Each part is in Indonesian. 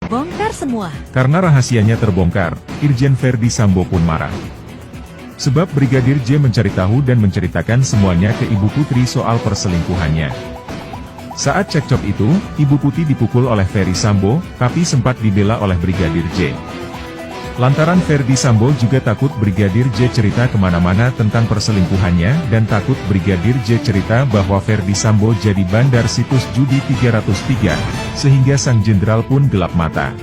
Bongkar semua. Karena rahasianya terbongkar, Irjen Verdi Sambo pun marah. Sebab Brigadir J mencari tahu dan menceritakan semuanya ke Ibu Putri soal perselingkuhannya. Saat cekcok itu, Ibu Putri dipukul oleh Verdi Sambo, tapi sempat dibela oleh Brigadir J. Lantaran Verdi Sambo juga takut Brigadir J cerita kemana-mana tentang perselingkuhannya dan takut Brigadir J cerita bahwa Verdi Sambo jadi bandar situs judi 303, sehingga sang jenderal pun gelap mata.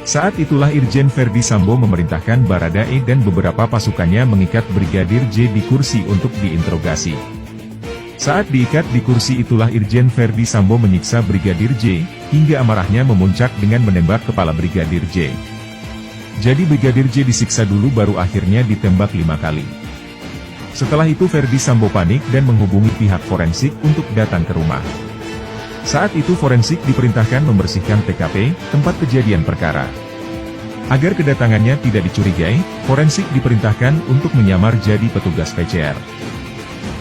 Saat itulah Irjen Verdi Sambo memerintahkan Baradae dan beberapa pasukannya mengikat Brigadir J di kursi untuk diinterogasi. Saat diikat di kursi itulah Irjen Verdi Sambo menyiksa Brigadir J, hingga amarahnya memuncak dengan menembak kepala Brigadir J. Jadi Brigadir J disiksa dulu baru akhirnya ditembak 5 kali. Setelah itu Verdi Sambo panik dan menghubungi pihak forensik untuk datang ke rumah. Saat itu forensik diperintahkan membersihkan TKP, tempat kejadian perkara. Agar kedatangannya tidak dicurigai, forensik diperintahkan untuk menyamar jadi petugas PCR.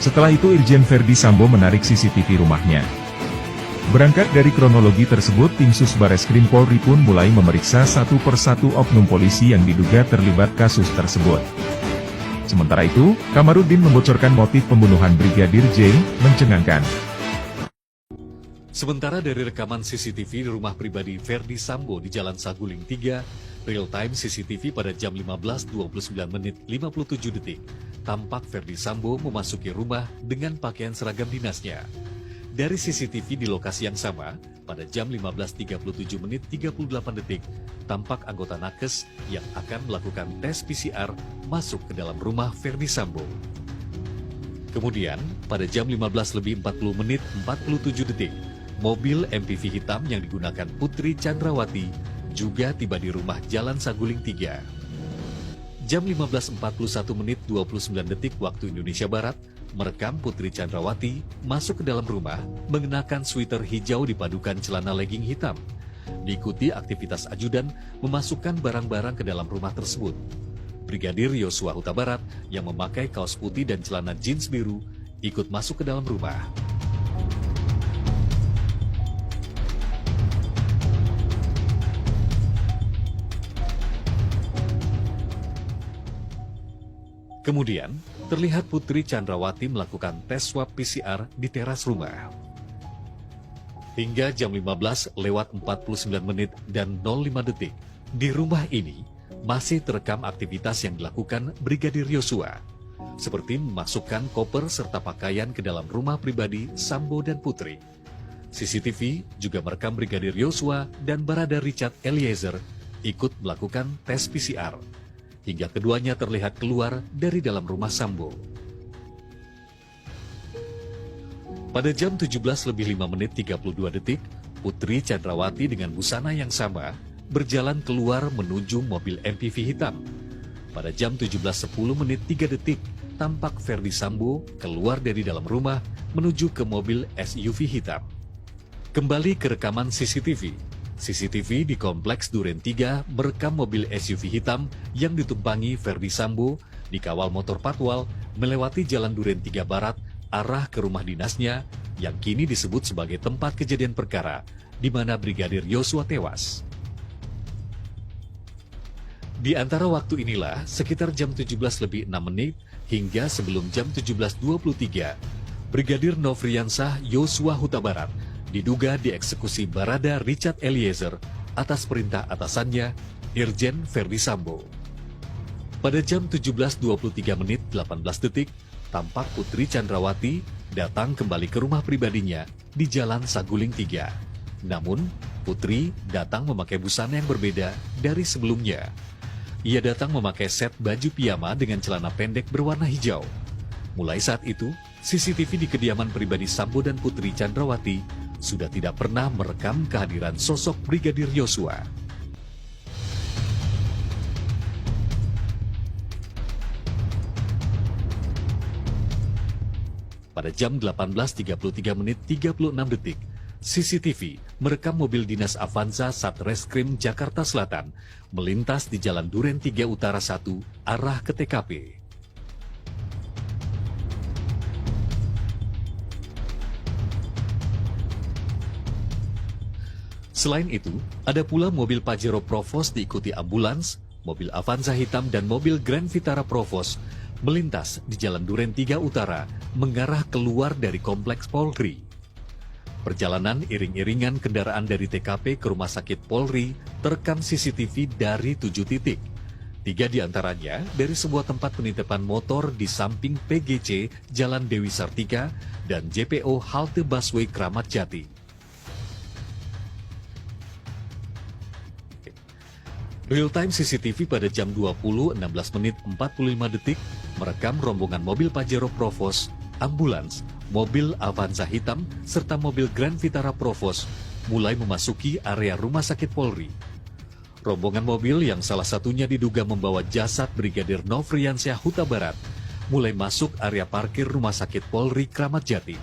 Setelah itu Irjen Verdi Sambo menarik CCTV rumahnya. Berangkat dari kronologi tersebut, tim Sus Bareskrim Polri pun mulai memeriksa satu persatu oknum polisi yang diduga terlibat kasus tersebut. Sementara itu, Kamarudin membocorkan motif pembunuhan Brigadir J, mencengangkan. Sementara dari rekaman CCTV di rumah pribadi Verdi Sambo di Jalan Saguling 3, real time CCTV pada jam 15.29 menit 57 detik, tampak Verdi Sambo memasuki rumah dengan pakaian seragam dinasnya. Dari CCTV di lokasi yang sama, pada jam 15.37 menit 38 detik, tampak anggota Nakes yang akan melakukan tes PCR masuk ke dalam rumah Verdi Sambo. Kemudian, pada jam 15.40 menit 47 detik, mobil MPV hitam yang digunakan Putri Chandrawati juga tiba di rumah Jalan Saguling 3. Jam 15.41 menit 29 detik waktu Indonesia Barat, merekam Putri Chandrawati masuk ke dalam rumah mengenakan sweater hijau dipadukan celana legging hitam. Diikuti aktivitas ajudan memasukkan barang-barang ke dalam rumah tersebut. Brigadir Yosua Huta Barat yang memakai kaos putih dan celana jeans biru ikut masuk ke dalam rumah. Kemudian, terlihat Putri Chandrawati melakukan tes swab PCR di teras rumah. Hingga jam 15:49 menit dan 05 detik, di rumah ini masih terekam aktivitas yang dilakukan Brigadir Yosua, seperti memasukkan koper serta pakaian ke dalam rumah pribadi Sambo dan Putri. CCTV juga merekam Brigadir Yosua dan Barada Richard Eliezer ikut melakukan tes PCR. Hingga keduanya terlihat keluar dari dalam rumah Sambo. Pada jam 17:05 menit 32 detik, Putri Chandrawati dengan busana yang sama berjalan keluar menuju mobil MPV hitam. Pada jam 17:10 menit 3 detik, tampak Verdi Sambo keluar dari dalam rumah menuju ke mobil SUV hitam. Kembali ke rekaman CCTV. CCTV di Kompleks Duren 3 merekam mobil SUV hitam yang ditumpangi Verdi Sambo dikawal motor patwal melewati Jalan Duren 3 Barat arah ke rumah dinasnya yang kini disebut sebagai tempat kejadian perkara di mana Brigadir Yosua tewas. Di antara waktu inilah sekitar jam 17:06 hingga sebelum jam 17:23, Brigadir Nofriansah Yosua Huta Barat diduga dieksekusi Barada Richard Eliezer atas perintah atasannya, Irjen Verdi Sambo. Pada jam 17:23 menit 18 detik, tampak Putri Chandrawati datang kembali ke rumah pribadinya di Jalan Saguling 3. Namun, Putri datang memakai busana yang berbeda dari sebelumnya. Ia datang memakai set baju piyama dengan celana pendek berwarna hijau. Mulai saat itu, CCTV di kediaman pribadi Sambo dan Putri Chandrawati sudah tidak pernah merekam kehadiran sosok Brigadir Yosua. Pada jam 18.33 menit 36 detik, CCTV merekam mobil dinas Avanza Satreskrim Jakarta Selatan melintas di Jalan Duren 3 Utara 1 arah ke TKP. Selain itu, ada pula mobil Pajero Provos diikuti ambulans, mobil Avanza hitam dan mobil Grand Vitara Provos melintas di Jalan Duren 3 Utara mengarah keluar dari Kompleks Polri. Perjalanan iring-iringan kendaraan dari TKP ke Rumah Sakit Polri terekam CCTV dari 7 titik. 3 diantaranya dari sebuah tempat penitipan motor di samping PGC Jalan Dewi Sartika dan JPO halte busway Kramat Jati. Real-time CCTV pada jam 20.16 menit 45 detik merekam rombongan mobil Pajero Provos, ambulans, mobil Avanza hitam, serta mobil Grand Vitara Provos mulai memasuki area Rumah Sakit Polri. Rombongan mobil yang salah satunya diduga membawa jasad Brigadir Nofriansyah Huta Barat mulai masuk area parkir Rumah Sakit Polri Kramat Jati.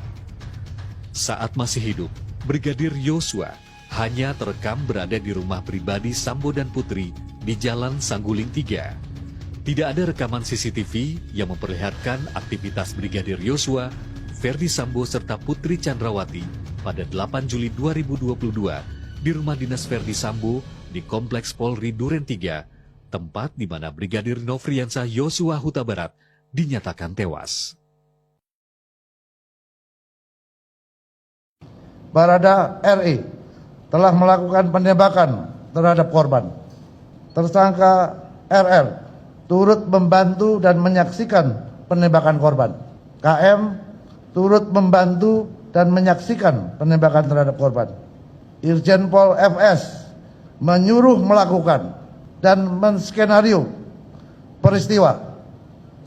Saat masih hidup, Brigadir Yosua hanya terekam berada di rumah pribadi Sambo dan Putri di Jalan Saguling 3. Tidak ada rekaman CCTV yang memperlihatkan aktivitas Brigadir Yosua, Ferdi Sambo serta Putri Chandrawati pada 8 Juli 2022 di rumah dinas Ferdi Sambo di Kompleks Polri Duren 3, tempat di mana Brigadir Nofriansyah Yosua Huta Barat dinyatakan tewas. Barada RE telah melakukan penembakan terhadap korban. Tersangka RL turut membantu dan menyaksikan penembakan korban. KM turut membantu dan menyaksikan penembakan terhadap korban. Irjen Pol FS menyuruh melakukan dan menskenario peristiwa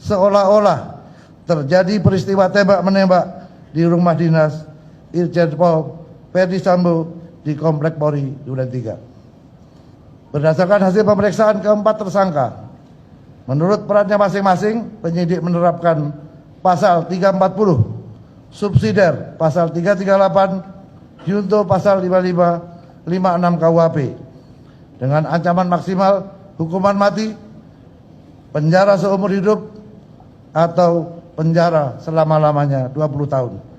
seolah-olah terjadi peristiwa tembak-menembak di rumah dinas Irjen Pol Ferdi Sambo di Komplek Polri Duren 3. Berdasarkan hasil pemeriksaan keempat tersangka, menurut perannya masing-masing, penyidik menerapkan pasal 340, subsidiar pasal 338, junto pasal 55, 56 KUHP, dengan ancaman maksimal hukuman mati, penjara seumur hidup, atau penjara selama-lamanya 20 tahun.